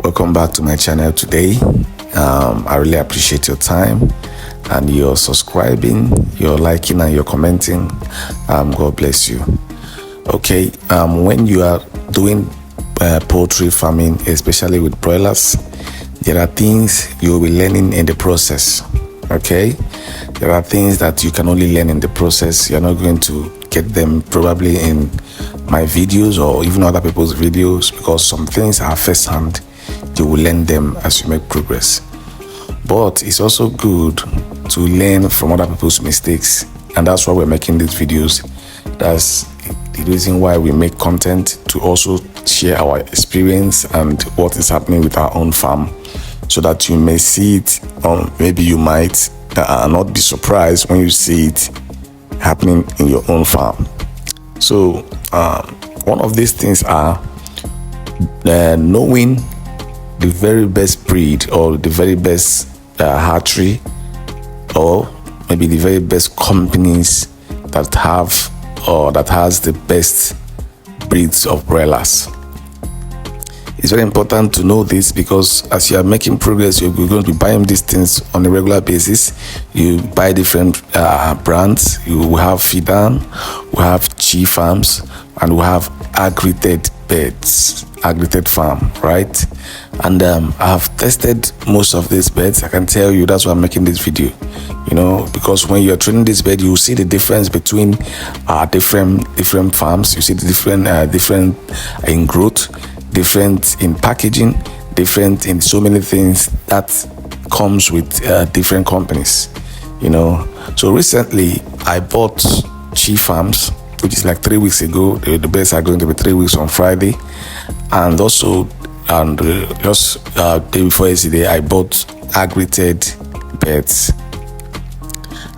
Welcome back to my channel today. I really appreciate your time and your subscribing, your liking and your commenting. God bless you. Okay, when you are doing poultry farming, especially with broilers, there are things you will be learning in the process. Okay, there are things that you can only learn in the process. You're not going to get them probably in my videos or even other people's videos, because some things are first hand. You will learn them as you make progress. But it's also good to learn from other people's mistakes, and that's why we're making these videos. That's the reason why we make content, to also share our experience and what is happening with our own farm, so that you may see it, or maybe you might not be surprised when you see it happening in your own farm. So one of these things are knowing the very best breed, or the very best hatchery, or maybe the very best companies that have or that has the best breeds of broilers. It's very important to know this, because as you are making progress, you're going to be buying these things on a regular basis. You buy different brands. You have Fidan, we have Chi Farms, and we have aggregated beds, aggregated farm, right? And I have tested most of these beds. I can tell you that's why I'm making this video, because when you're training this bed, you see the difference between different farms. You see the different in growth, different in packaging, different in so many things that comes with different companies. So recently I bought Chi Farms, which is like 3 weeks ago. The beds are going to be 3 weeks on Friday, and also just day before yesterday I bought aggregated beds,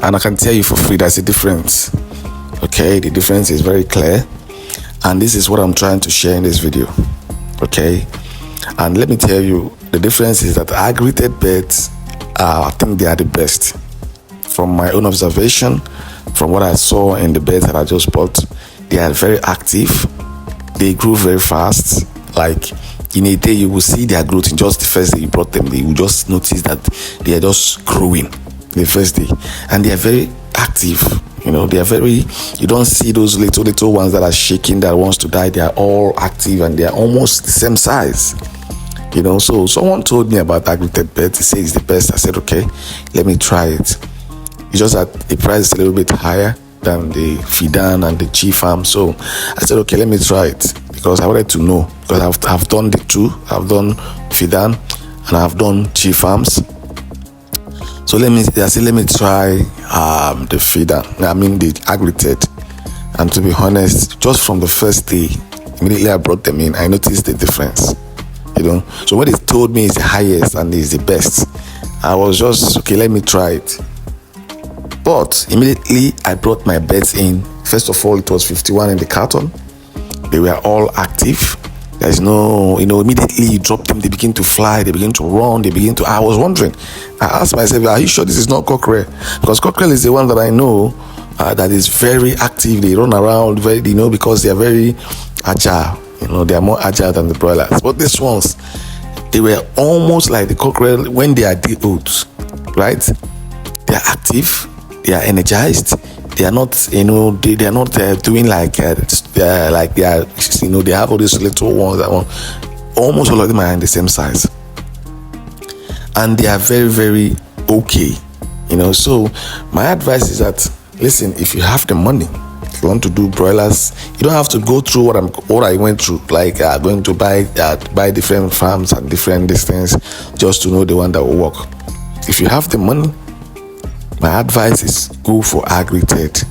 and I can tell you for free there's a difference. Okay, the difference is very clear, and this is what I'm trying to share in this video. Okay, and let me tell you, the difference is that aggregated beds, I think they are the best. From my own observation, from what I saw in the beds that I just bought, they are very active. They grow very fast. Like in a day, you will see their growth in just the first day you brought them. You will just notice that they are just growing the first day, and they are very active. They are very, you don't see those little ones that are shaking, that wants to die. They are all active, and they are almost the same size. So someone told me about aggregated beds. He said it's the best. I said, okay, let me try it. It's just that the price is a little bit higher than the Fidan and the Chi Farm. So I said, okay, let me try it, because I wanted to know, because I've done the two. I've done Fidan and I've done Chi Farms. So let me try the Fidan. The aggregated. And to be honest, just from the first day, immediately I brought them in, I noticed the difference. So when they told me it's the highest and it's the best, I was just, okay, let me try it. But immediately I brought my beds in. First of all, it was 51 in the carton. They were all active. There's no, immediately you drop them, they begin to fly, they begin to run, I was wondering. I asked myself, are you sure this is not cockerel? Because cockerel is the one that I know that is very active. They run around very, because they are very agile. They are more agile than the broilers. But these ones, they were almost like the cockerel when they are de-oats, right? They are active. They are energized. They are not, they are not doing like they are, they have all these little ones that almost all of them are in the same size, and they are very, very okay. So my advice is that, listen, if you have the money, if you want to do broilers, you don't have to go through what I went through, like going to buy different farms and different distance just to know the one that will work. If you have the money, my advice is go for aggregated,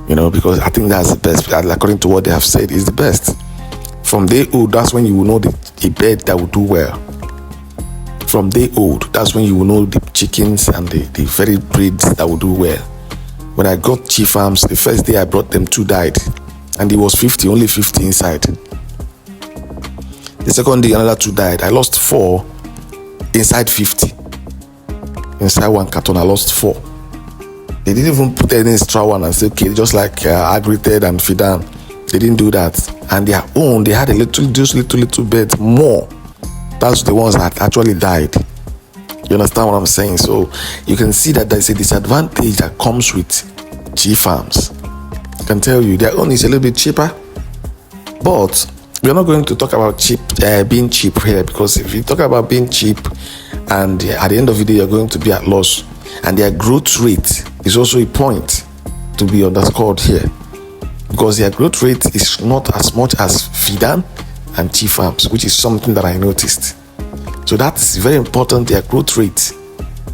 because I think that's the best. According to what they have said, is the best. From day old, that's when you will know the bed that will do well. From day old, that's when you will know the chickens and the very breeds that will do well. When I got Chi Farms, the first day I brought them, 2 died, and it was 50, only 50 inside. The second day, another 2 died. I lost 4 inside 50. Inside one carton, I lost 4. They didn't even put any extra one and say, okay, just like aggregated and Fidan. They didn't do that. And their own, they had those little beds more. That's the ones that actually died. You understand what I'm saying? So you can see that there's a disadvantage that comes with cheap farms. I can tell you their own is a little bit cheaper, but we're not going to talk about being cheap here, because if you talk about being cheap and at the end of the day you're going to be at loss, and their growth rate is also a point to be underscored here, because their growth rate is not as much as Fidan and cheap farms, which is something that I noticed. So that's very important, their growth rate,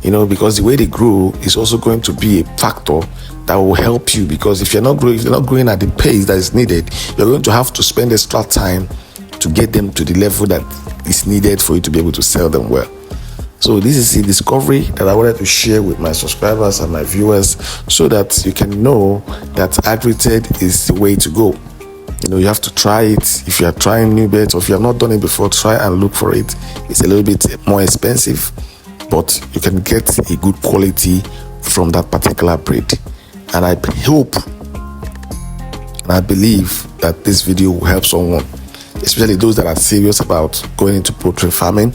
because the way they grow is also going to be a factor that will help you, because if you're not growing at the pace that is needed, you're going to have to spend extra time to get them to the level that is needed for you to be able to sell them well. So this is a discovery that I wanted to share with my subscribers and my viewers, so that you can know that agri-trade is the way to go. You have to try it. If you are trying new beds, or if you have not done it before, try and look for it. It's a little bit more expensive, but you can get a good quality from that particular breed. And I hope and I believe that this video will help someone, especially those that are serious about going into poultry farming,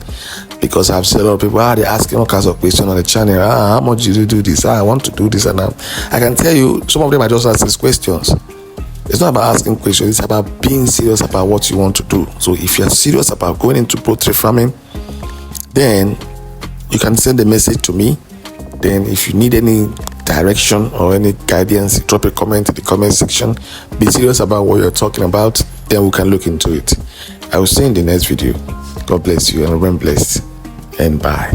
because I've seen a lot of people, they're asking all kinds of questions on the channel. How much do you do this? I want to do this. And I can tell you, some of them are just asking questions. It's not about asking questions, it's about being serious about what you want to do. So if you're serious about going into poultry farming, then you can send a message to me. Then if you need any direction or any guidance, drop a comment in the comment section. Be serious about what you're talking about, then we can look into it. I will see you in the next video. God bless you and remain blessed, and bye.